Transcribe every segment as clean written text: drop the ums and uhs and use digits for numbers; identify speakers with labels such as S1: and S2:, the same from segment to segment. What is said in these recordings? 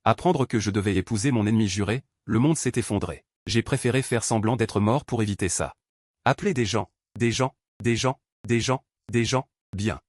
S1: Apprendre que je devais épouser mon ennemi juré, le monde s'est effondré. J'ai préféré faire semblant d'être mort pour éviter ça. Appeler des gens, des gens, des gens, des gens, des gens, bien.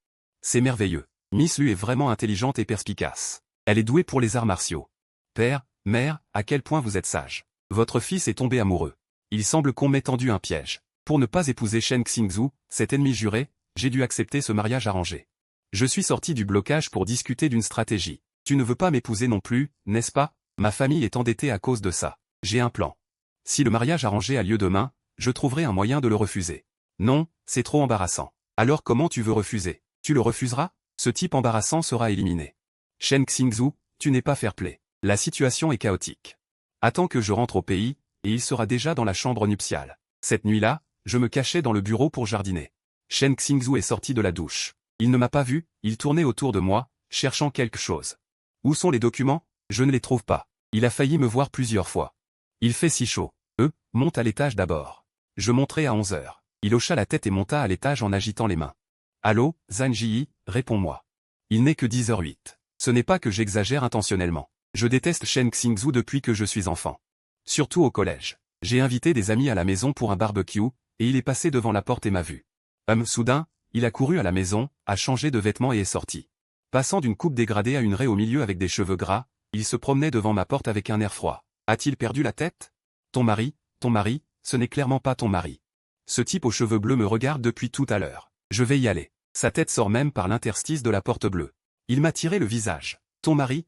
S1: C'est merveilleux. Miss Lu est vraiment intelligente et perspicace. Elle est douée pour les arts martiaux. Père, mère, à quel point vous êtes sage. Votre fils est tombé amoureux. Il semble qu'on m'ait tendu un piège. Pour ne pas épouser Shen Xingzhu, cet ennemi juré, j'ai dû accepter ce mariage arrangé. Je suis sorti du blocage pour discuter d'une stratégie. Tu ne veux pas m'épouser non plus, n'est-ce pas? Ma famille est endettée à cause de ça. J'ai un plan. Si le mariage arrangé a lieu demain, je trouverai un moyen de le refuser. Non, c'est trop embarrassant. Alors comment tu veux refuser? Tu le refuseras? Ce type embarrassant sera éliminé. Shen Xingzhu, tu n'es pas fair-play. La situation est chaotique. Attends que je rentre au pays, et il sera déjà dans la chambre nuptiale. Cette nuit-là, je me cachais dans le bureau pour jardiner. Shen Xingzhu est sorti de la douche. Il ne m'a pas vu, il tournait autour de moi, cherchant quelque chose. Où sont les documents? Je ne les trouve pas. Il a failli me voir plusieurs fois. Il fait si chaud. Monte à l'étage d'abord. Je monterai à 11 heures. Il hocha la tête et monta à l'étage en agitant les mains. Allô, Zhang Jiyi, réponds-moi. Il n'est que 10h08. Ce n'est pas que j'exagère intentionnellement. Je déteste Shen Xingzhu depuis que je suis enfant. Surtout au collège. J'ai invité des amis à la maison pour un barbecue, et il est passé devant la porte et m'a vu. Soudain, il a couru à la maison, a changé de vêtements et est sorti. Passant d'une coupe dégradée à une raie au milieu avec des cheveux gras, il se promenait devant ma porte avec un air froid. A-t-il perdu la tête? Ton mari, ce n'est clairement pas ton mari. Ce type aux cheveux bleus me regarde depuis tout à l'heure. Je vais y aller. Sa tête sort même par l'interstice de la porte bleue. Il m'a tiré le visage. Ton mari.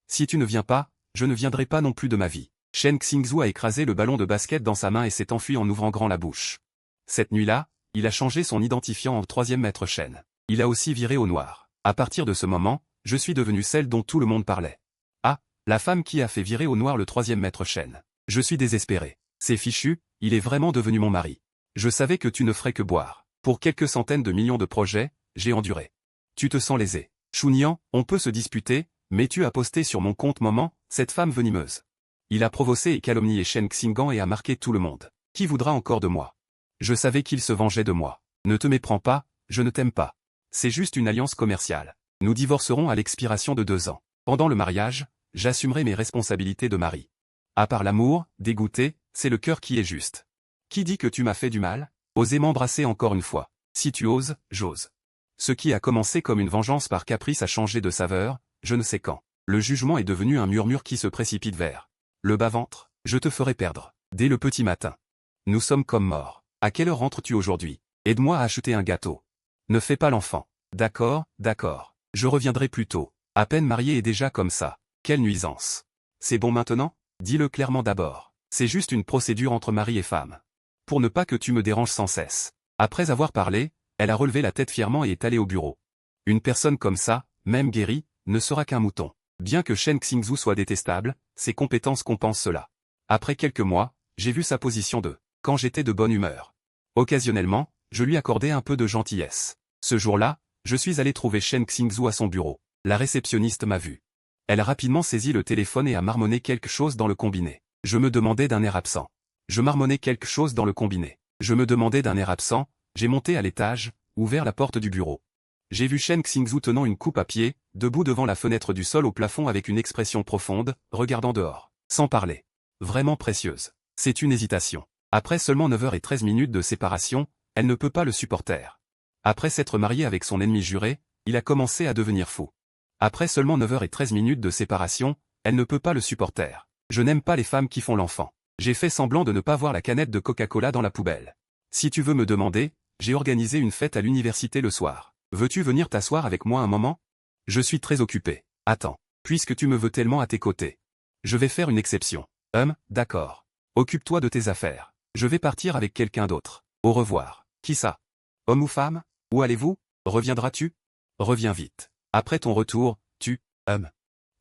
S1: Si tu ne viens pas, je ne viendrai pas non plus de ma vie. Shen Xingzhu a écrasé le ballon de basket dans sa main et s'est enfui en ouvrant grand la bouche. Cette nuit-là, il a changé son identifiant en 3e maître Shen. Il a aussi viré au noir. À partir de ce moment, je suis devenu celle dont tout le monde parlait. Ah, la femme qui a fait virer au noir le 3e maître Shen. Je suis désespéré. C'est fichu, il est vraiment devenu mon mari. Je savais que tu ne ferais que boire. Pour quelques centaines de millions de projets, j'ai enduré. Tu te sens lésé. Chunyan, on peut se disputer, mais tu as posté sur mon compte moment, cette femme venimeuse. Il a provoqué et calomnié Shen Xingan et a marqué tout le monde. Qui voudra encore de moi? Je savais qu'il se vengeait de moi. Ne te méprends pas, je ne t'aime pas. C'est juste une alliance commerciale. Nous divorcerons à l'expiration de 2 ans. Pendant le mariage, j'assumerai mes responsabilités de mari. À part l'amour, dégoûté, c'est le cœur qui est juste. Qui dit que tu m'as fait du mal? Osez m'embrasser encore une fois. Si tu oses, j'ose. Ce qui a commencé comme une vengeance par caprice a changé de saveur, je ne sais quand. Le jugement est devenu un murmure qui se précipite vers le bas-ventre. Je te ferai perdre. Dès le petit matin. Nous sommes comme morts. À quelle heure rentres-tu aujourd'hui? Aide-moi à acheter un gâteau. Ne fais pas l'enfant. D'accord. Je reviendrai plus tôt. À peine marié et déjà comme ça. Quelle nuisance. C'est bon maintenant? Dis-le clairement d'abord. C'est juste une procédure entre mari et femme. Pour ne pas que tu me déranges sans cesse. Après avoir parlé, elle a relevé la tête fièrement et est allée au bureau. Une personne comme ça, même guérie, ne sera qu'un mouton. Bien que Shen Xingzhu soit détestable, ses compétences compensent cela. Après quelques mois, j'ai vu sa position quand j'étais de bonne humeur. Occasionnellement, je lui accordais un peu de gentillesse. Ce jour-là, je suis allé trouver Shen Xingzhu à son bureau. La réceptionniste m'a vu. Elle a rapidement saisi le téléphone et a marmonné quelque chose dans le combiné. Je me demandais d'un air absent. Je marmonnais quelque chose dans le combiné. Je me demandais d'un air absent, j'ai monté à l'étage, ouvert la porte du bureau. J'ai vu Shen Xingzhu tenant une coupe à pied, debout devant la fenêtre du sol au plafond avec une expression profonde, regardant dehors, sans parler. Vraiment précieuse. C'est une hésitation. Après seulement 9h13 de séparation, elle ne peut pas le supporter. Après s'être mariée avec son ennemi juré, il a commencé à devenir fou. Après seulement 9h13 de séparation, elle ne peut pas le supporter. Je n'aime pas les femmes qui font l'enfant. J'ai fait semblant de ne pas voir la canette de Coca-Cola dans la poubelle. Si tu veux me demander, j'ai organisé une fête à l'université le soir. Veux-tu venir t'asseoir avec moi un moment? Je suis très occupé. Attends. Puisque tu me veux tellement à tes côtés. Je vais faire une exception. D'accord. Occupe-toi de tes affaires. Je vais partir avec quelqu'un d'autre. Au revoir. Qui ça? Homme ou femme? Où allez-vous? Reviendras-tu? Reviens vite. Après ton retour,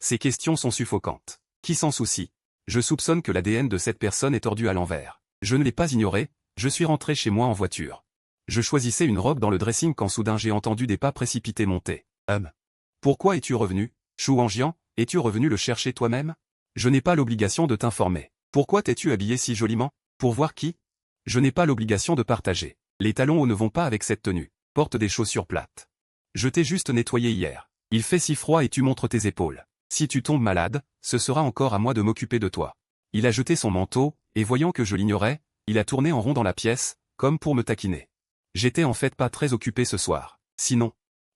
S1: Ces questions sont suffocantes. Qui s'en soucie? Je soupçonne que l'ADN de cette personne est tordu à l'envers. Je ne l'ai pas ignoré, je suis rentré chez moi en voiture. Je choisissais une robe dans le dressing quand soudain j'ai entendu des pas précipités monter. Pourquoi es-tu revenu? Shu Wangjian, es-tu revenu le chercher toi-même? Je n'ai pas l'obligation de t'informer. Pourquoi t'es-tu habillé si joliment? Pour voir qui? Je n'ai pas l'obligation de partager. Les talons hauts ne vont pas avec cette tenue. Porte des chaussures plates. Je t'ai juste nettoyé hier. Il fait si froid et tu montres tes épaules. Si tu tombes malade, ce sera encore à moi de m'occuper de toi. Il a jeté son manteau, et voyant que je l'ignorais, il a tourné en rond dans la pièce, comme pour me taquiner. J'étais en fait pas très occupé ce soir. Sinon,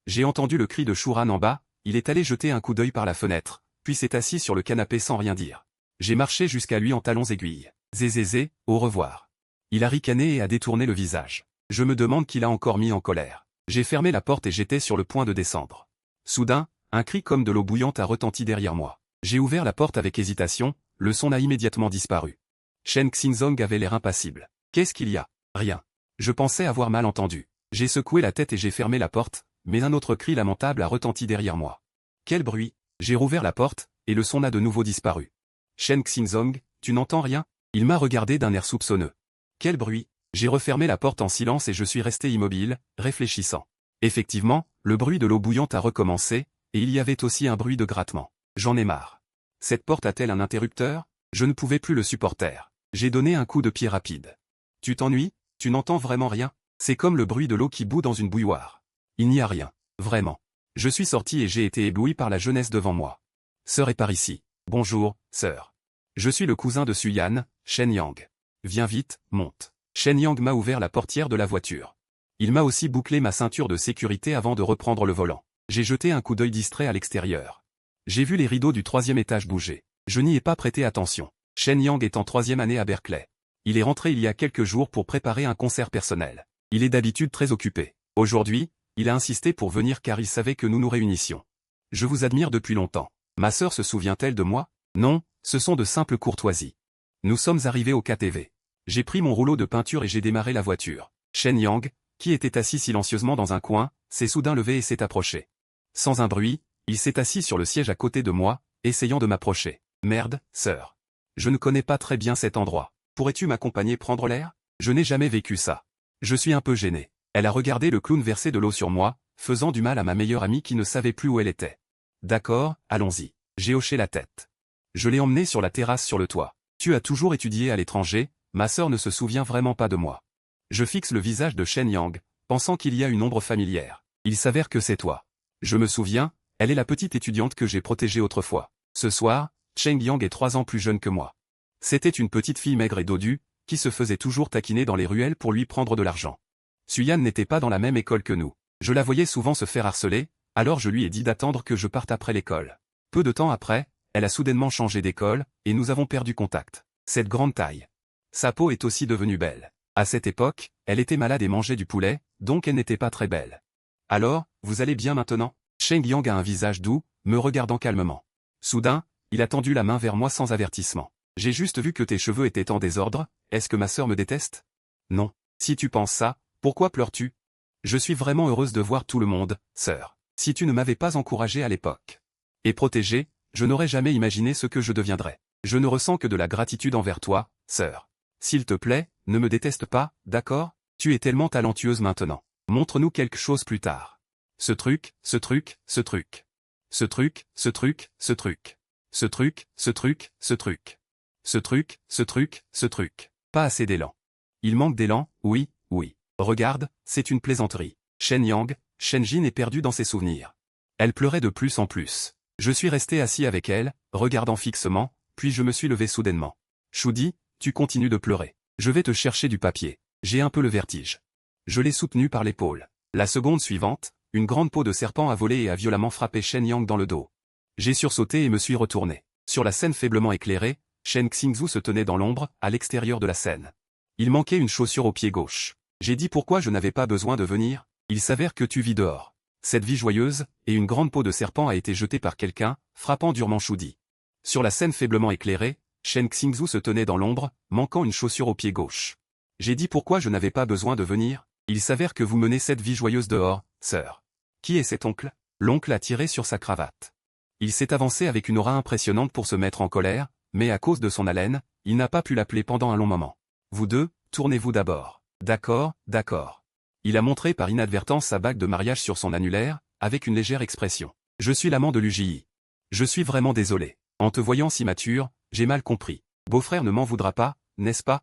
S1: j'ai entendu le cri de Shouran en bas, il est allé jeter un coup d'œil par la fenêtre, puis s'est assis sur le canapé sans rien dire. J'ai marché jusqu'à lui en talons aiguilles. Zézézé, au revoir. Il a ricané et a détourné le visage. Je me demande qui l'a encore mis en colère. J'ai fermé la porte et j'étais sur le point de descendre. Soudain, un cri comme de l'eau bouillante a retenti derrière moi. J'ai ouvert la porte avec hésitation, le son a immédiatement disparu. Shen Xingzong avait l'air impassible. Qu'est-ce qu'il y a? Rien. Je pensais avoir mal entendu. J'ai secoué la tête et j'ai fermé la porte, mais un autre cri lamentable a retenti derrière moi. Quel bruit! J'ai rouvert la porte, et le son a de nouveau disparu. Shen Xingzong, tu n'entends rien? Il m'a regardé d'un air soupçonneux. Quel bruit! J'ai refermé la porte en silence et je suis resté immobile, réfléchissant. Effectivement, le bruit de l'eau bouillante a recommencé, et il y avait aussi un bruit de grattement. J'en ai marre. Cette porte a-t-elle un interrupteur? Je ne pouvais plus le supporter. J'ai donné un coup de pied rapide. Tu t'ennuies? Tu n'entends vraiment rien? C'est comme le bruit de l'eau qui bout dans une bouilloire. Il n'y a rien. Vraiment. Je suis sorti et j'ai été ébloui par la jeunesse devant moi. Sœur est par ici. Bonjour, sœur. Je suis le cousin de Suyan, Shen Yang. Viens vite, monte. Shen Yang m'a ouvert la portière de la voiture. Il m'a aussi bouclé ma ceinture de sécurité avant de reprendre le volant. J'ai jeté un coup d'œil distrait à l'extérieur. J'ai vu les rideaux du 3e étage bouger. Je n'y ai pas prêté attention. Shen Yang est en 3e année à Berkeley. Il est rentré il y a quelques jours pour préparer un concert personnel. Il est d'habitude très occupé. Aujourd'hui, il a insisté pour venir car il savait que nous nous réunissions. Je vous admire depuis longtemps. Ma sœur se souvient-elle de moi? Non, ce sont de simples courtoisies. Nous sommes arrivés au KTV. J'ai pris mon rouleau de peinture et j'ai démarré la voiture. Shen Yang, qui était assis silencieusement dans un coin, s'est soudain levé et s'est approché. Sans un bruit, il s'est assis sur le siège à côté de moi, essayant de m'approcher. Merde, sœur. Je ne connais pas très bien cet endroit. Pourrais-tu m'accompagner prendre l'air? Je n'ai jamais vécu ça. Je suis un peu gêné. Elle a regardé le clown verser de l'eau sur moi, faisant du mal à ma meilleure amie qui ne savait plus où elle était. D'accord, allons-y. J'ai hoché la tête. Je l'ai emmenée sur la terrasse sur le toit. Tu as toujours étudié à l'étranger, ma sœur ne se souvient vraiment pas de moi. Je fixe le visage de Shen Yang, pensant qu'il y a une ombre familière. Il s'avère que c'est toi. Je me souviens, elle est la petite étudiante que j'ai protégée autrefois. Ce soir, Cheng Yang est 3 ans plus jeune que moi. C'était une petite fille maigre et dodue, qui se faisait toujours taquiner dans les ruelles pour lui prendre de l'argent. Suyan n'était pas dans la même école que nous. Je la voyais souvent se faire harceler, alors je lui ai dit d'attendre que je parte après l'école. Peu de temps après, elle a soudainement changé d'école, et nous avons perdu contact. Cette grande taille. Sa peau est aussi devenue belle. À cette époque, elle était malade et mangeait du poulet, donc elle n'était pas très belle. Alors, vous allez bien maintenant? Cheng Yang a un visage doux, me regardant calmement. Soudain, il a tendu la main vers moi sans avertissement. J'ai juste vu que tes cheveux étaient en désordre, est-ce que ma sœur me déteste? Non. Si tu penses ça, pourquoi pleures-tu? Je suis vraiment heureuse de voir tout le monde, sœur. Si tu ne m'avais pas encouragée à l'époque et protégée, je n'aurais jamais imaginé ce que je deviendrais. Je ne ressens que de la gratitude envers toi, sœur. S'il te plaît, ne me déteste pas, d'accord? Tu es tellement talentueuse maintenant. Montre-nous quelque chose plus tard. Ce truc, ce truc, ce truc. Ce truc, ce truc, ce truc. Ce truc, ce truc, ce truc. Ce truc, ce truc, ce truc. Pas assez d'élan. Il manque d'élan, oui, oui. Regarde, c'est une plaisanterie. Shen Yang, Shen Jin est perdue dans ses souvenirs. Elle pleurait de plus en plus. Je suis resté assis avec elle, regardant fixement, puis je me suis levé soudainement. Choudi, tu continues de pleurer. Je vais te chercher du papier. J'ai un peu le vertige. Je l'ai soutenu par l'épaule. La seconde suivante, une grande peau de serpent a volé et a violemment frappé Shen Yang dans le dos. J'ai sursauté et me suis retourné. Sur la scène faiblement éclairée, Shen Xingzhu se tenait dans l'ombre, à l'extérieur de la scène. Il manquait une chaussure au pied gauche. J'ai dit pourquoi je n'avais pas besoin de venir. Il s'avère que tu vis dehors. Cette vie joyeuse, et une grande peau de serpent a été jetée par quelqu'un, frappant durement Choudi. Sur la scène faiblement éclairée, Shen Xingzhu se tenait dans l'ombre, manquant une chaussure au pied gauche. J'ai dit pourquoi je n'avais pas besoin de venir. Il s'avère que vous menez cette vie joyeuse dehors, sœur. Qui est cet oncle? L'oncle a tiré sur sa cravate. Il s'est avancé avec une aura impressionnante pour se mettre en colère, mais à cause de son haleine, il n'a pas pu l'appeler pendant un long moment. Vous deux, tournez-vous d'abord. D'accord, d'accord. Il a montré par inadvertance sa bague de mariage sur son annulaire, avec une légère expression. Je suis l'amant de l'UJI. Je suis vraiment désolé. En te voyant si mature, j'ai mal compris. Beau-frère ne m'en voudra pas, n'est-ce pas?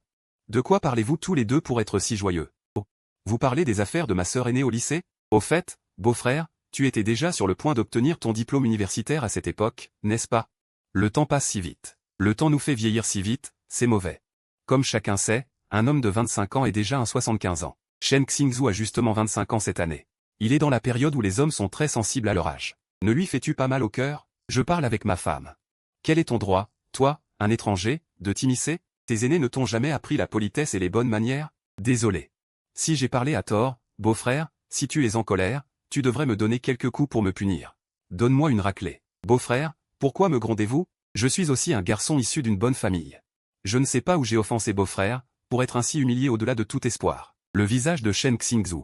S1: De quoi parlez-vous tous les deux pour être si joyeux? Oh. Vous parlez des affaires de ma sœur aînée au lycée? Au fait, beau-frère, tu étais déjà sur le point d'obtenir ton diplôme universitaire à cette époque, n'est-ce pas? Le temps passe si vite. Le temps nous fait vieillir si vite, c'est mauvais. Comme chacun sait, un homme de 25 ans est déjà un 75 ans. Shen Xingzhu a justement 25 ans cette année. Il est dans la période où les hommes sont très sensibles à leur âge. Ne lui fais-tu pas mal au cœur? Je parle avec ma femme. Quel est ton droit, toi, un étranger, de t'immiscer? Tes aînés ne t'ont jamais appris la politesse et les bonnes manières? Désolé. Si j'ai parlé à tort, beau-frère, si tu es en colère, tu devrais me donner quelques coups pour me punir. Donne-moi une raclée. Beau-frère, pourquoi me grondez-vous? Je suis aussi un garçon issu d'une bonne famille. Je ne sais pas où j'ai offensé beau-frère, pour être ainsi humilié au-delà de tout espoir. Le visage de Shen Xingzhu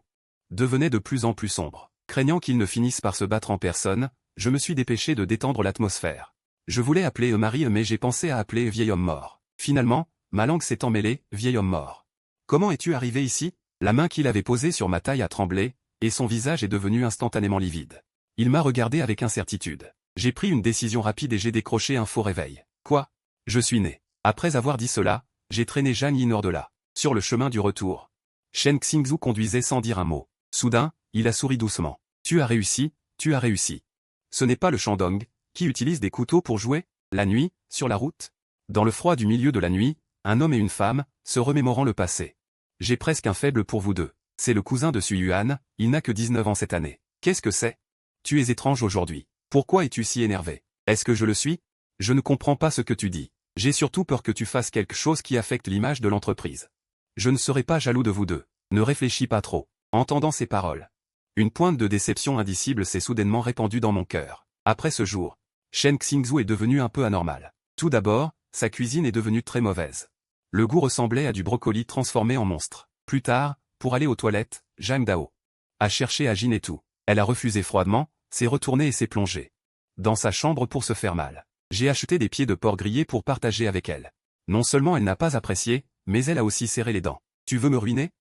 S1: devenait de plus en plus sombre. Craignant qu'ils ne finissent par se battre en personne, je me suis dépêché de détendre l'atmosphère. Je voulais appeler Marie mais j'ai pensé à appeler vieil homme mort. Finalement, ma langue s'est emmêlée, vieil homme mort. Comment es-tu arrivé ici? La main qu'il avait posée sur ma taille a tremblé, et son visage est devenu instantanément livide. Il m'a regardé avec incertitude. J'ai pris une décision rapide et j'ai décroché un faux réveil. Quoi? Je suis né. Après avoir dit cela, j'ai traîné Zhang Yi hors de là. Sur le chemin du retour, Shen Xingzhu conduisait sans dire un mot. Soudain, il a souri doucement. Tu as réussi, tu as réussi. Ce n'est pas le Shandong, qui utilise des couteaux pour jouer, la nuit, sur la route? Dans le froid du milieu de la nuit, un homme et une femme, se remémorant le passé. J'ai presque un faible pour vous deux. C'est le cousin de Sui Yuan, il n'a que 19 ans cette année. Qu'est-ce que c'est? Tu es étrange aujourd'hui. Pourquoi es-tu si énervé? Est-ce que je le suis? Je ne comprends pas ce que tu dis. J'ai surtout peur que tu fasses quelque chose qui affecte l'image de l'entreprise. Je ne serai pas jaloux de vous deux. Ne réfléchis pas trop. Entendant ces paroles, une pointe de déception indicible s'est soudainement répandue dans mon cœur. Après ce jour, Shen Xingzhu est devenu un peu anormal. Tout d'abord, sa cuisine est devenue très mauvaise. Le goût ressemblait à du brocoli transformé en monstre. Plus tard, pour aller aux toilettes, Zhang Dao a cherché à Jin et tout. Elle a refusé froidement, s'est retournée et s'est plongée dans sa chambre pour se faire mal. J'ai acheté des pieds de porc grillés pour partager avec elle. Non seulement elle n'a pas apprécié, mais elle a aussi serré les dents. Tu veux me ruiner?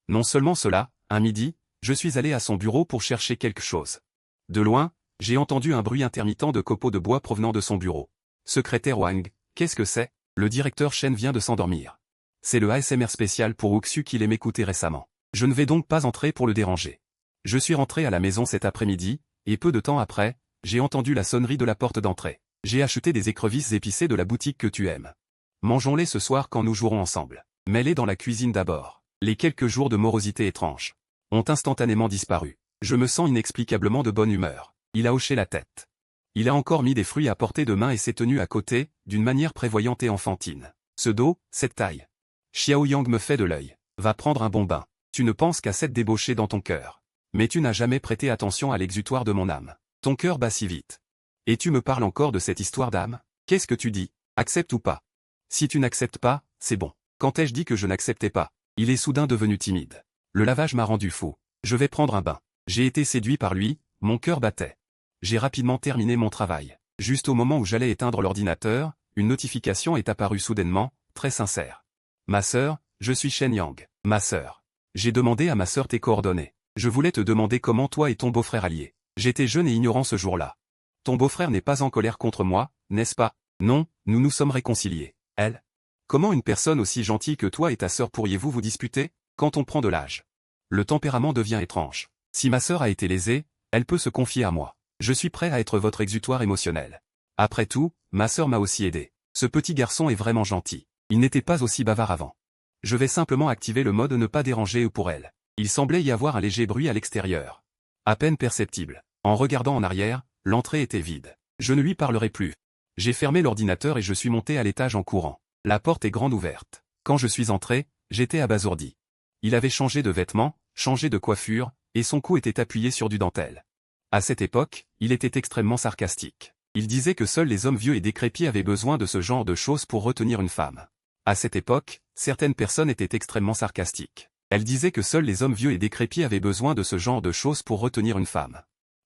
S1: Non seulement cela, un midi, je suis allé à son bureau pour chercher quelque chose. De loin, j'ai entendu un bruit intermittent de copeaux de bois provenant de son bureau. Secrétaire Wang, qu'est-ce que c'est? Le directeur Shen vient de s'endormir. C'est le ASMR spécial pour Uxu qu'il aime écouter récemment. Je ne vais donc pas entrer pour le déranger. Je suis rentré à la maison cet après-midi, et peu de temps après, j'ai entendu la sonnerie de la porte d'entrée. J'ai acheté des écrevisses épicées de la boutique que tu aimes. Mangeons-les ce soir quand nous jouerons ensemble. Mets-les dans la cuisine d'abord. Les quelques jours de morosité étrange ont instantanément disparu. Je me sens inexplicablement de bonne humeur. Il a hoché la tête. Il a encore mis des fruits à portée de main et s'est tenu à côté, d'une manière prévoyante et enfantine. Ce dos, cette taille. Xiao Yang me fait de l'œil. Va prendre un bon bain. Tu ne penses qu'à cette débauchée dans ton cœur. Mais tu n'as jamais prêté attention à l'exutoire de mon âme. Ton cœur bat si vite. Et tu me parles encore de cette histoire d'âme? Qu'est-ce que tu dis? Accepte ou pas? Si tu n'acceptes pas, c'est bon. Quand ai-je dit que je n'acceptais pas? Il est soudain devenu timide. Le lavage m'a rendu fou. Je vais prendre un bain. J'ai été séduit par lui, mon cœur battait. J'ai rapidement terminé mon travail. Juste au moment où j'allais éteindre l'ordinateur, une notification est apparue soudainement, très sincère. Ma sœur, je suis Shen Yang. Ma sœur. J'ai demandé à ma sœur tes coordonnées. Je voulais te demander comment toi et ton beau-frère alliez. J'étais jeune et ignorant ce jour-là. Ton beau-frère n'est pas en colère contre moi, n'est-ce pas? Non, nous nous sommes réconciliés. Elle? Comment une personne aussi gentille que toi et ta sœur pourriez-vous vous disputer? Quand on prend de l'âge, le tempérament devient étrange. Si ma sœur a été lésée, elle peut se confier à moi. Je suis prêt à être votre exutoire émotionnel. Après tout, ma sœur m'a aussi aidé. Ce petit garçon est vraiment gentil. Il n'était pas aussi bavard avant. Je vais simplement activer le mode ne pas déranger pour elle. Il semblait y avoir un léger bruit à l'extérieur. À peine perceptible. En regardant en arrière, l'entrée était vide. Je ne lui parlerai plus. J'ai fermé l'ordinateur et je suis monté à l'étage en courant. La porte est grande ouverte. Quand je suis entré, j'étais abasourdi. Il avait changé de vêtements, changé de coiffure, et son cou était appuyé sur du dentelle. À cette époque, il était extrêmement sarcastique. Il disait que seuls les hommes vieux et décrépits avaient besoin de ce genre de choses pour retenir une femme. À cette époque, certaines personnes étaient extrêmement sarcastiques. Elles disaient que seuls les hommes vieux et décrépits avaient besoin de ce genre de choses pour retenir une femme.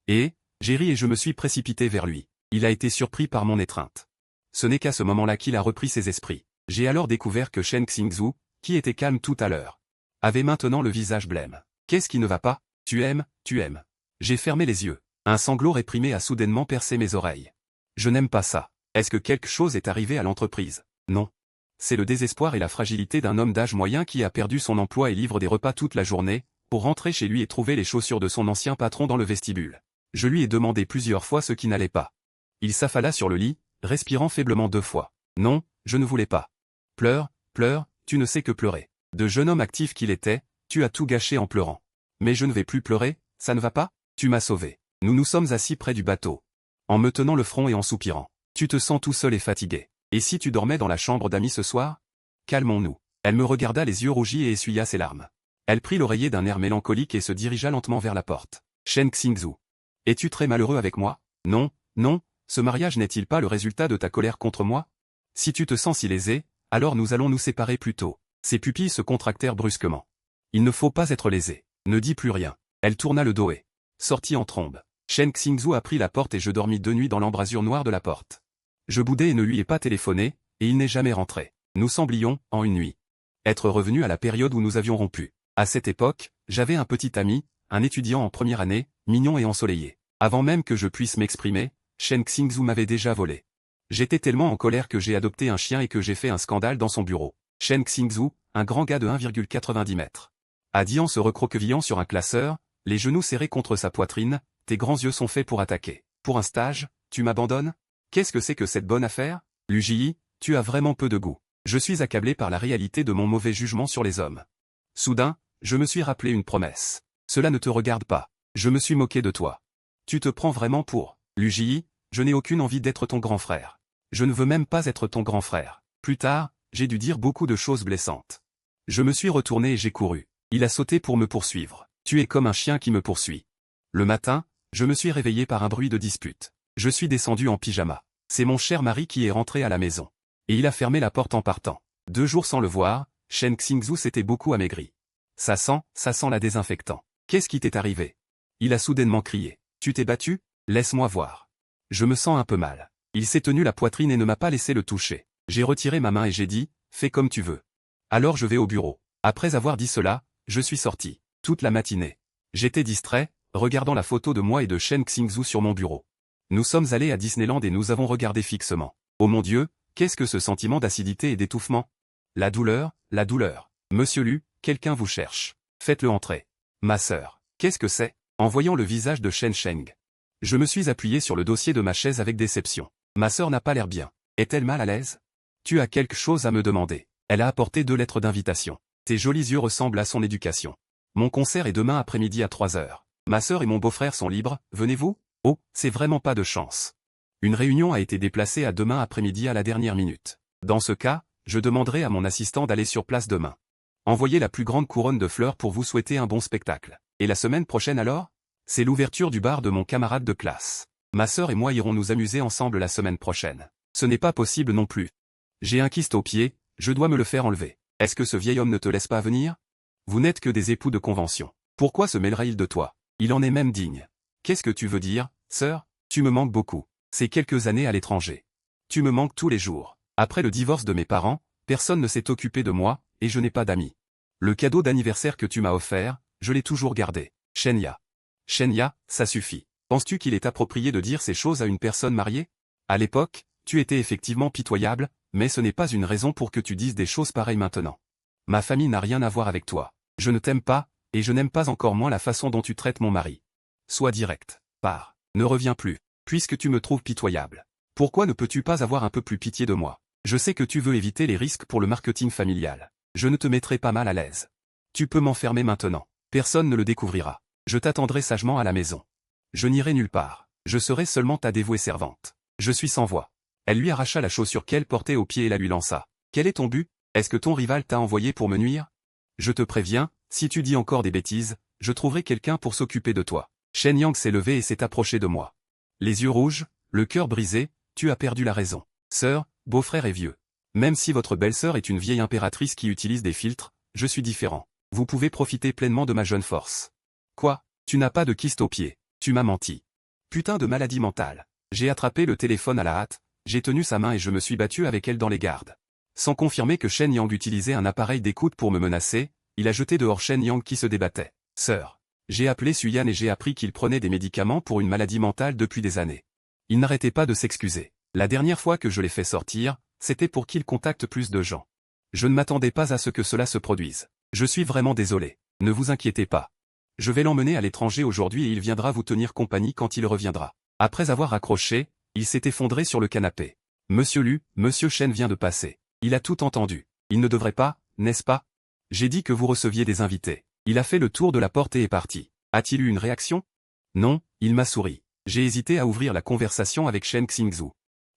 S1: Et, j'ai ri et je me suis précipité vers lui. Il a été surpris par mon étreinte. Ce n'est qu'à ce moment-là qu'il a repris ses esprits. J'ai alors découvert que Shen Xingzhu, qui était calme tout à l'heure, avait maintenant le visage blême. Qu'est-ce qui ne va pas? Tu aimes, tu aimes. J'ai fermé les yeux. Un sanglot réprimé a soudainement percé mes oreilles. Je n'aime pas ça. Est-ce que quelque chose est arrivé à l'entreprise? Non. C'est le désespoir et la fragilité d'un homme d'âge moyen qui a perdu son emploi et livre des repas toute la journée, pour rentrer chez lui et trouver les chaussures de son ancien patron dans le vestibule. Je lui ai demandé plusieurs fois ce qui n'allait pas. Il s'affala sur le lit, respirant faiblement 2 fois. Non, je ne voulais pas. Pleure, pleure, tu ne sais que pleurer. De jeune homme actif qu'il était, tu as tout gâché en pleurant. Mais je ne vais plus pleurer, ça ne va pas? Tu m'as sauvé. Nous nous sommes assis près du bateau. En me tenant le front et en soupirant. Tu te sens tout seul et fatigué. Et si tu dormais dans la chambre d'amis ce soir? Calmons-nous. Elle me regarda les yeux rougis et essuya ses larmes. Elle prit l'oreiller d'un air mélancolique et se dirigea lentement vers la porte. Shen Xingzhu. Es-tu très malheureux avec moi? Non, non, ce mariage n'est-il pas le résultat de ta colère contre moi? Si tu te sens si lésé, alors nous allons nous séparer plus tôt. Ses pupilles se contractèrent brusquement. Il ne faut pas être lésé. Ne dis plus rien. Elle tourna le dos et sortit en trombe. Shen Xingzhu a pris la porte et je dormis 2 nuits dans l'embrasure noire de la porte. Je boudais et ne lui ai pas téléphoné, et il n'est jamais rentré. Nous semblions, en une nuit, être revenus à la période où nous avions rompu. À cette époque, j'avais un petit ami, un étudiant en première année, mignon et ensoleillé. Avant même que je puisse m'exprimer, Shen Xingzhu m'avait déjà volé. J'étais tellement en colère que j'ai adopté un chien et que j'ai fait un scandale dans son bureau. Shen Xingzhu, un grand gars de 1,90 m. A dit en se recroquevillant sur un classeur, les genoux serrés contre sa poitrine, tes grands yeux sont faits pour attaquer. Pour un stage, tu m'abandonnes? Qu'est-ce que c'est que cette bonne affaire? Luji, tu as vraiment peu de goût. Je suis accablé par la réalité de mon mauvais jugement sur les hommes. Soudain, je me suis rappelé une promesse. Cela ne te regarde pas. Je me suis moqué de toi. Tu te prends vraiment pour Luji, je n'ai aucune envie d'être ton grand frère. Je ne veux même pas être ton grand frère. Plus tard, j'ai dû dire beaucoup de choses blessantes. Je me suis retourné et j'ai couru. Il a sauté pour me poursuivre. Tu es comme un chien qui me poursuit. Le matin, je me suis réveillé par un bruit de dispute. Je suis descendu en pyjama. C'est mon cher mari qui est rentré à la maison. Et il a fermé la porte en partant. 2 jours sans le voir, Shen Xingzhu s'était beaucoup amaigri. Ça sent la désinfectant. Qu'est-ce qui t'est arrivé? Il a soudainement crié. Tu t'es battu? Laisse-moi voir. Je me sens un peu mal. Il s'est tenu la poitrine et ne m'a pas laissé le toucher. J'ai retiré ma main et j'ai dit, fais comme tu veux. Alors je vais au bureau. Après avoir dit cela, je suis sorti. Toute la matinée. J'étais distrait, regardant la photo de moi et de Shen Xingzhu sur mon bureau. Nous sommes allés à Disneyland et nous avons regardé fixement. Oh mon Dieu, qu'est-ce que ce sentiment d'acidité et d'étouffement? La douleur, la douleur. Monsieur Lu, quelqu'un vous cherche. Faites-le entrer. Ma sœur. Qu'est-ce que c'est? En voyant le visage de Shen Sheng. Je me suis appuyé sur le dossier de ma chaise avec déception. Ma sœur n'a pas l'air bien. Est-elle mal à l'aise? Tu as quelque chose à me demander. Elle a apporté 2 lettres d'invitation. Tes jolis yeux ressemblent à son éducation. Mon concert est demain après-midi à 3 heures. Ma sœur et mon beau-frère sont libres, venez-vous? Oh, c'est vraiment pas de chance. Une réunion a été déplacée à demain après-midi à la dernière minute. Dans ce cas, je demanderai à mon assistant d'aller sur place demain. Envoyez la plus grande couronne de fleurs pour vous souhaiter un bon spectacle. Et la semaine prochaine alors? C'est l'ouverture du bar de mon camarade de classe. Ma sœur et moi irons nous amuser ensemble la semaine prochaine. Ce n'est pas possible non plus. J'ai un kyste au pied, je dois me le faire enlever. Est-ce que ce vieil homme ne te laisse pas venir? Vous n'êtes que des époux de convention. Pourquoi se mêlerait-il de toi? Il en est même digne. Qu'est-ce que tu veux dire, sœur? Tu me manques beaucoup. C'est quelques années à l'étranger. Tu me manques tous les jours. Après le divorce de mes parents, personne ne s'est occupé de moi, et je n'ai pas d'amis. Le cadeau d'anniversaire que tu m'as offert, je l'ai toujours gardé. Shenya. Shenya, ça suffit. Penses-tu qu'il est approprié de dire ces choses à une personne mariée? À l'époque, tu étais effectivement pitoyable, mais ce n'est pas une raison pour que tu dises des choses pareilles maintenant. Ma famille n'a rien à voir avec toi. Je ne t'aime pas, et je n'aime pas encore moins la façon dont tu traites mon mari. Sois direct. Pars. Ne reviens plus. Puisque tu me trouves pitoyable. Pourquoi ne peux-tu pas avoir un peu plus pitié de moi? Je sais que tu veux éviter les risques pour le marketing familial. Je ne te mettrai pas mal à l'aise. Tu peux m'enfermer maintenant. Personne ne le découvrira. Je t'attendrai sagement à la maison. Je n'irai nulle part. Je serai seulement ta dévouée servante. Je suis sans voix. Elle lui arracha la chaussure qu'elle portait au pied et la lui lança. Quel est ton but? Est-ce que ton rival t'a envoyé pour me nuire? Je te préviens, si tu dis encore des bêtises, je trouverai quelqu'un pour s'occuper de toi. Shen Yang s'est levé et s'est approché de moi. Les yeux rouges, le cœur brisé, tu as perdu la raison. Sœur, beau-frère et vieux. Même si votre belle-sœur est une vieille impératrice qui utilise des filtres, je suis différent. Vous pouvez profiter pleinement de ma jeune force. Quoi? Tu n'as pas de kyste au pied. Tu m'as menti. Putain de maladie mentale. J'ai attrapé le téléphone à la hâte, j'ai tenu sa main et je me suis battu avec elle dans les gardes. Sans confirmer que Shen Yang utilisait un appareil d'écoute pour me menacer, il a jeté dehors Shen Yang qui se débattait. Sœur. J'ai appelé Suyan et j'ai appris qu'il prenait des médicaments pour une maladie mentale depuis des années. Il n'arrêtait pas de s'excuser. La dernière fois que je l'ai fait sortir, c'était pour qu'il contacte plus de gens. Je ne m'attendais pas à ce que cela se produise. Je suis vraiment désolé. Ne vous inquiétez pas. Je vais l'emmener à l'étranger aujourd'hui et il viendra vous tenir compagnie quand il reviendra. Après avoir raccroché, il s'est effondré sur le canapé. Monsieur Lu, Monsieur Chen vient de passer. Il a tout entendu. Il ne devrait pas, n'est-ce pas? J'ai dit que vous receviez des invités. Il a fait le tour de la porte et est parti. A-t-il eu une réaction? Non, il m'a souri. J'ai hésité à ouvrir la conversation avec Shen Xingzhu.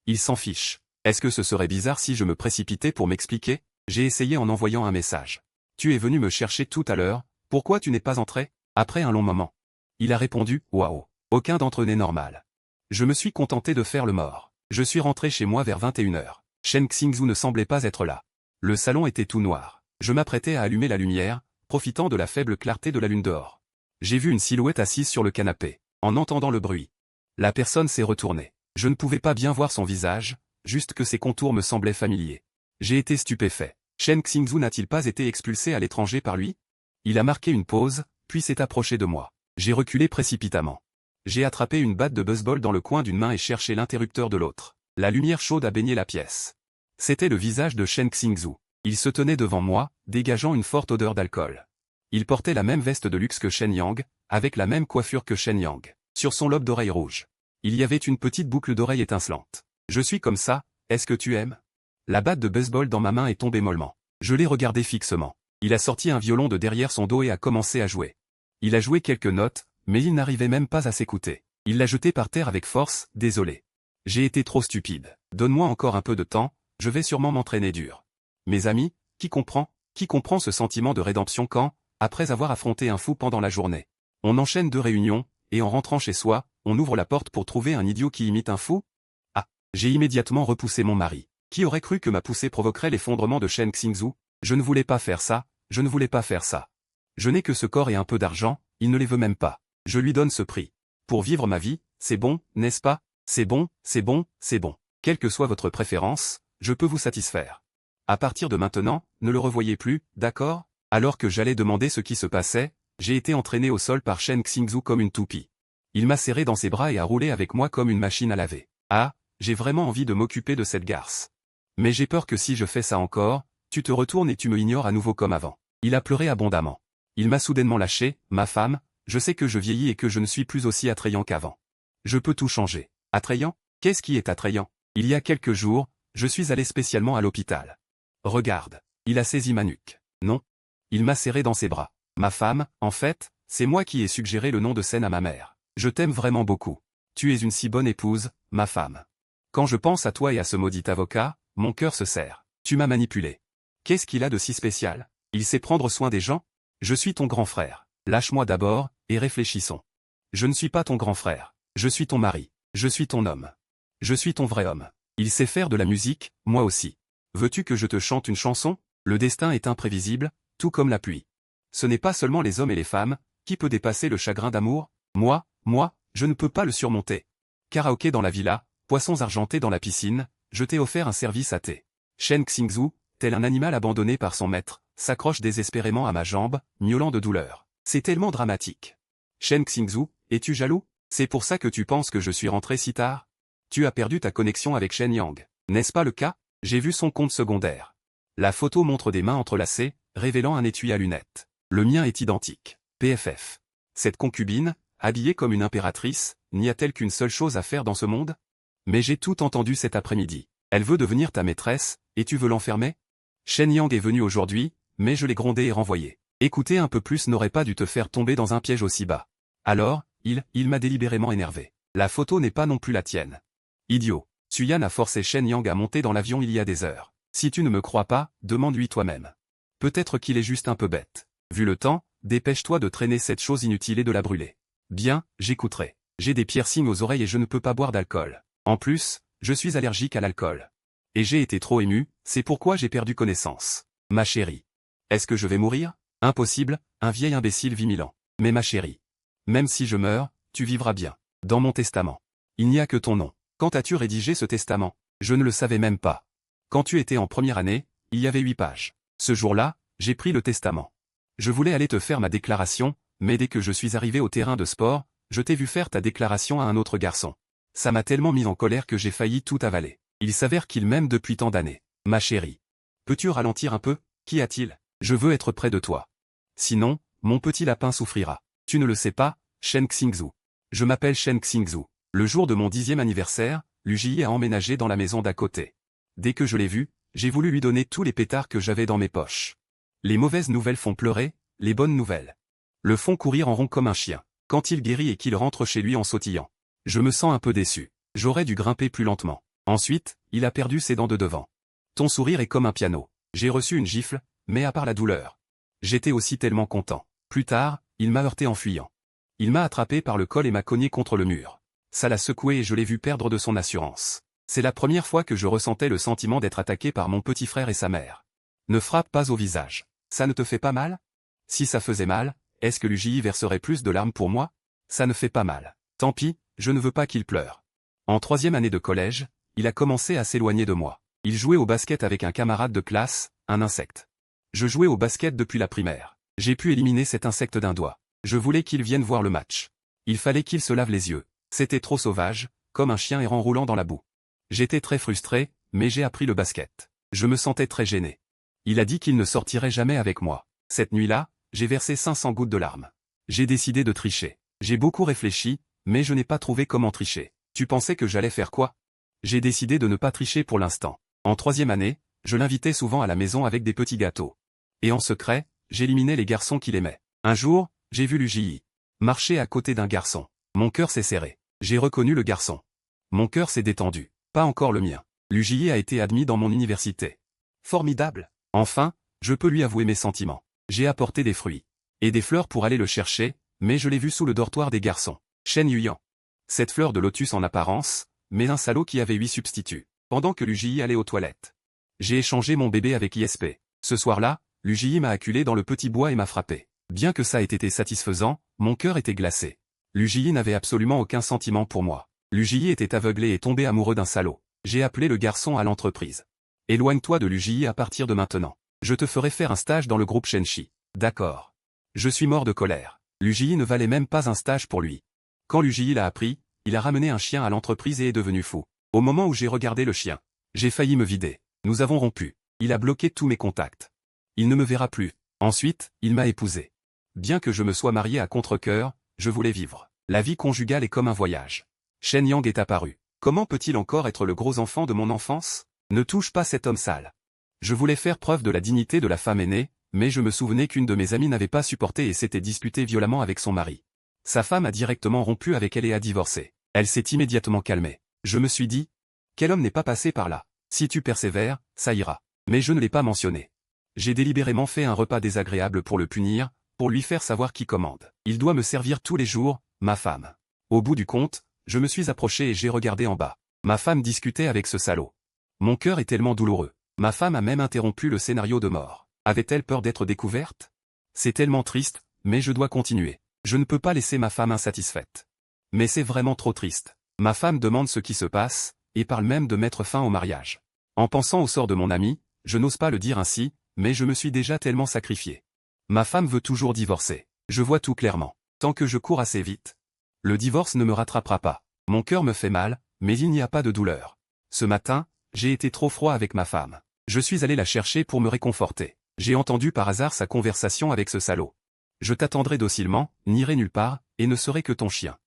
S1: Il s'en fiche. Est-ce que ce serait bizarre si je me précipitais pour m'expliquer? J'ai essayé en envoyant un message. Tu es venu me chercher tout à l'heure, pourquoi tu n'es pas entré? Après un long moment. Il a répondu, waouh. Aucun d'entre eux n'est normal. Je me suis contenté de faire le mort. Je suis rentré chez moi vers 21h. Shen Xingzhu ne semblait pas être là. Le salon était tout noir. Je m'apprêtais à allumer la lumière, profitant de la faible clarté de la lune dehors. J'ai vu une silhouette assise sur le canapé. En entendant le bruit, la personne s'est retournée. Je ne pouvais pas bien voir son visage, juste que ses contours me semblaient familiers. J'ai été stupéfait. Shen Xingzhu n'a-t-il pas été expulsé à l'étranger par lui? Il a marqué une pause, puis s'est approché de moi. J'ai reculé précipitamment. J'ai attrapé une batte de baseball dans le coin d'une main et cherché l'interrupteur de l'autre. La lumière chaude a baigné la pièce. C'était le visage de Shen Xingzhu. Il se tenait devant moi, dégageant une forte odeur d'alcool. Il portait la même veste de luxe que Shen Yang, avec la même coiffure que Shen Yang. Sur son lobe d'oreille rouge, il y avait une petite boucle d'oreille étincelante. Je suis comme ça, est-ce que tu aimes? La batte de baseball dans ma main est tombée mollement. Je l'ai regardé fixement. Il a sorti un violon de derrière son dos et a commencé à jouer. Il a joué quelques notes, mais il n'arrivait même pas à s'écouter. Il l'a jeté par terre avec force, désolé. J'ai été trop stupide. Donne-moi encore un peu de temps, je vais sûrement m'entraîner dur. Mes amis, qui comprend ce sentiment de rédemption quand, après avoir affronté un fou pendant la journée, on enchaîne 2 réunions, et en rentrant chez soi, on ouvre la porte pour trouver un idiot qui imite un fou? Ah, j'ai immédiatement repoussé mon mari. Qui aurait cru que ma poussée provoquerait l'effondrement de Shen Xingzhu? Je ne voulais pas faire ça, je ne voulais pas faire ça. Je n'ai que ce corps et un peu d'argent, il ne les veut même pas. Je lui donne ce prix. Pour vivre ma vie, c'est bon, n'est-ce pas? C'est bon, c'est bon, c'est bon. Quelle que soit votre préférence, je peux vous satisfaire. À partir de maintenant, ne le revoyez plus, d'accord? Alors que j'allais demander ce qui se passait, j'ai été entraîné au sol par Shen Xingzhu comme une toupie. Il m'a serré dans ses bras et a roulé avec moi comme une machine à laver. Ah, j'ai vraiment envie de m'occuper de cette garce. Mais j'ai peur que si je fais ça encore, tu te retournes et tu me ignores à nouveau comme avant. Il a pleuré abondamment. Il m'a soudainement lâché, ma femme, je sais que je vieillis et que je ne suis plus aussi attrayant qu'avant. Je peux tout changer. Attrayant? Qu'est-ce qui est attrayant? Il y a quelques jours, je suis allé spécialement à l'hôpital. Regarde. Il a saisi ma nuque. Non. Il m'a serré dans ses bras. Ma femme, en fait, c'est moi qui ai suggéré le nom de scène à ma mère. Je t'aime vraiment beaucoup. Tu es une si bonne épouse, ma femme. Quand je pense à toi et à ce maudit avocat, mon cœur se serre. Tu m'as manipulé. Qu'est-ce qu'il a de si spécial? Il sait prendre soin des gens? Je suis ton grand frère. Lâche-moi d'abord, et réfléchissons. Je ne suis pas ton grand frère. Je suis ton mari. Je suis ton homme. Je suis ton vrai homme. Il sait faire de la musique, moi aussi. Veux-tu que je te chante une chanson? Le destin est imprévisible, tout comme la pluie. Ce n'est pas seulement les hommes et les femmes, qui peut dépasser le chagrin d'amour? Moi, je ne peux pas le surmonter. Karaoké dans la villa, poissons argentés dans la piscine, je t'ai offert un service à thé. Shen Xingzhu, tel un animal abandonné par son maître, s'accroche désespérément à ma jambe, miaulant de douleur. C'est tellement dramatique. Shen Xingzhu, es-tu jaloux? C'est pour ça que tu penses que je suis rentré si tard? Tu as perdu ta connexion avec Shen Yang. N'est-ce pas le cas? J'ai vu son compte secondaire. La photo montre des mains entrelacées, révélant un étui à lunettes. Le mien est identique. PFF. Cette concubine, habillée comme une impératrice, n'y a-t-elle qu'une seule chose à faire dans ce monde? Mais j'ai tout entendu cet après-midi. Elle veut devenir ta maîtresse, et tu veux l'enfermer? Shen Yang est venu aujourd'hui, mais je l'ai grondé et renvoyé. Écouter un peu plus n'aurait pas dû te faire tomber dans un piège aussi bas. Alors, il m'a délibérément énervé. La photo n'est pas non plus la tienne. Idiot. Suyan a forcé Shen Yang à monter dans l'avion il y a des heures. Si tu ne me crois pas, demande-lui toi-même. Peut-être qu'il est juste un peu bête. Vu le temps, dépêche-toi de traîner cette chose inutile et de la brûler. Bien, j'écouterai. J'ai des piercings aux oreilles et je ne peux pas boire d'alcool. En plus, je suis allergique à l'alcool. Et j'ai été trop ému, c'est pourquoi j'ai perdu connaissance. Ma chérie. Est-ce que je vais mourir? Impossible, un vieil imbécile vit 1000 ans. Mais ma chérie. Même si je meurs, tu vivras bien. Dans mon testament. Il n'y a que ton nom. Quand as-tu rédigé ce testament? Je ne le savais même pas. Quand tu étais en première année, il y avait 8 pages. Ce jour-là, j'ai pris le testament. Je voulais aller te faire ma déclaration, mais dès que je suis arrivé au terrain de sport, je t'ai vu faire ta déclaration à un autre garçon. Ça m'a tellement mis en colère que j'ai failli tout avaler. Il s'avère qu'il m'aime depuis tant d'années. Ma chérie. Peux-tu ralentir un peu? Qu'y a-t-il? Je veux être près de toi. Sinon, mon petit lapin souffrira. Tu ne le sais pas, Shen Xingzhu. Je m'appelle Shen Xingzhu. Le jour de mon 10e anniversaire, Luji a emménagé dans la maison d'à côté. Dès que je l'ai vu, j'ai voulu lui donner tous les pétards que j'avais dans mes poches. Les mauvaises nouvelles font pleurer, les bonnes nouvelles le font courir en rond comme un chien, quand il guérit et qu'il rentre chez lui en sautillant. Je me sens un peu déçu. J'aurais dû grimper plus lentement. Ensuite, il a perdu ses dents de devant. Ton sourire est comme un piano. J'ai reçu une gifle, mais à part la douleur. J'étais aussi tellement content. Plus tard, il m'a heurté en fuyant. Il m'a attrapé par le col et m'a cogné contre le mur. Ça l'a secoué et je l'ai vu perdre de son assurance. C'est la première fois que je ressentais le sentiment d'être attaqué par mon petit frère et sa mère. Ne frappe pas au visage. Ça ne te fait pas mal? Si ça faisait mal, est-ce que Luji verserait plus de larmes pour moi? Ça ne fait pas mal. Tant pis, je ne veux pas qu'il pleure. En 3e année de collège, il a commencé à s'éloigner de moi. Il jouait au basket avec un camarade de classe, un insecte. Je jouais au basket depuis la primaire. J'ai pu éliminer cet insecte d'un doigt. Je voulais qu'il vienne voir le match. Il fallait qu'il se lave les yeux. C'était trop sauvage, comme un chien errant roulant dans la boue. J'étais très frustré, mais j'ai appris le basket. Je me sentais très gêné. Il a dit qu'il ne sortirait jamais avec moi. Cette nuit-là, j'ai versé 500 gouttes de larmes. J'ai décidé de tricher. J'ai beaucoup réfléchi, mais je n'ai pas trouvé comment tricher. Tu pensais que j'allais faire quoi? J'ai décidé de ne pas tricher pour l'instant. En 3e année, je l'invitais souvent à la maison avec des petits gâteaux. Et en secret, j'éliminais les garçons qu'il aimait. Un jour, j'ai vu Luji marcher à côté d'un garçon. Mon cœur s'est serré. J'ai reconnu le garçon. Mon cœur s'est détendu. Pas encore le mien. Luji a été admis dans mon université. Formidable. Enfin, je peux lui avouer mes sentiments. J'ai apporté des fruits et des fleurs pour aller le chercher, mais je l'ai vu sous le dortoir des garçons. Shen Yuyan. Cette fleur de lotus en apparence, mais un salaud qui avait 8 substituts. Pendant que Luji allait aux toilettes. J'ai échangé mon bébé avec ISP. Ce soir-là, Luji m'a acculé dans le petit bois et m'a frappé. Bien que ça ait été satisfaisant, mon cœur était glacé. Luji n'avait absolument aucun sentiment pour moi. Luji était aveuglé et tombé amoureux d'un salaud. J'ai appelé le garçon à l'entreprise. Éloigne-toi de Luji à partir de maintenant. Je te ferai faire un stage dans le groupe Shenchi. D'accord. Je suis mort de colère. Luji ne valait même pas un stage pour lui. Quand Luji l'a appris, il a ramené un chien à l'entreprise et est devenu fou. Au moment où j'ai regardé le chien, j'ai failli me vider. Nous avons rompu. Il a bloqué tous mes contacts. Il ne me verra plus. Ensuite, il m'a épousé. Bien que je me sois marié à contre-cœur, je voulais vivre. La vie conjugale est comme un voyage. Shen Yang est apparu. Comment peut-il encore être le gros enfant de mon enfance? Ne touche pas cet homme sale. Je voulais faire preuve de la dignité de la femme aînée, mais je me souvenais qu'une de mes amies n'avait pas supporté et s'était disputée violemment avec son mari. Sa femme a directement rompu avec elle et a divorcé. Elle s'est immédiatement calmée. Je me suis dit, quel homme n'est pas passé par là? Si tu persévères, ça ira. Mais je ne l'ai pas mentionné. J'ai délibérément fait un repas désagréable pour le punir, pour lui faire savoir qui commande. Il doit me servir tous les jours, ma femme. Au bout du compte, je me suis approché et j'ai regardé en bas. Ma femme discutait avec ce salaud. Mon cœur est tellement douloureux. Ma femme a même interrompu le scénario de mort. Avait-elle peur d'être découverte? C'est tellement triste, mais je dois continuer. Je ne peux pas laisser ma femme insatisfaite. Mais c'est vraiment trop triste. Ma femme demande ce qui se passe, et parle même de mettre fin au mariage. En pensant au sort de mon ami, je n'ose pas le dire ainsi, mais je me suis déjà tellement sacrifié. Ma femme veut toujours divorcer. Je vois tout clairement. Tant que je cours assez vite, le divorce ne me rattrapera pas. Mon cœur me fait mal, mais il n'y a pas de douleur. Ce matin, j'ai été trop froid avec ma femme. Je suis allé la chercher pour me réconforter. J'ai entendu par hasard sa conversation avec ce salaud. Je t'attendrai docilement, n'irai nulle part, et ne serai que ton chien.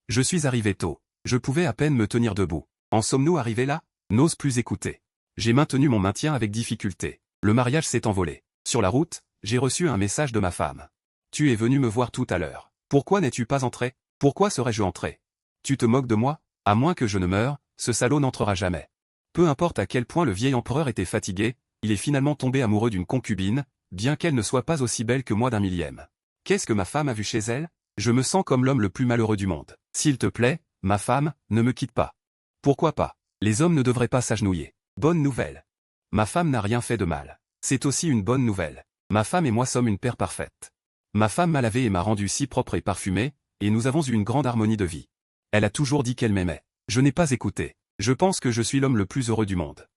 S1: Je suis arrivé tôt. Je pouvais à peine me tenir debout. En sommes-nous arrivés là? N'ose plus écouter. J'ai maintenu mon maintien avec difficulté. Le mariage s'est envolé. Sur la route, j'ai reçu un message de ma femme. Tu es venu me voir tout à l'heure. Pourquoi n'es-tu pas entré? Pourquoi serais-je entré? Tu te moques de moi? À moins que je ne meure, ce salaud n'entrera jamais. Peu importe à quel point le vieil empereur était fatigué, il est finalement tombé amoureux d'une concubine, bien qu'elle ne soit pas aussi belle que moi d'un millième. Qu'est-ce que ma femme a vu chez elle? Je me sens comme l'homme le plus malheureux du monde. S'il te plaît, ma femme, ne me quitte pas. Pourquoi pas? Les hommes ne devraient pas s'agenouiller. Bonne nouvelle. Ma femme n'a rien fait de mal. C'est aussi une bonne nouvelle. Ma femme et moi sommes une paire parfaite. Ma femme m'a lavé et m'a rendu si propre et parfumé, et nous avons eu une grande harmonie de vie. Elle a toujours dit qu'elle m'aimait. Je n'ai pas écouté. Je pense que je suis l'homme le plus heureux du monde.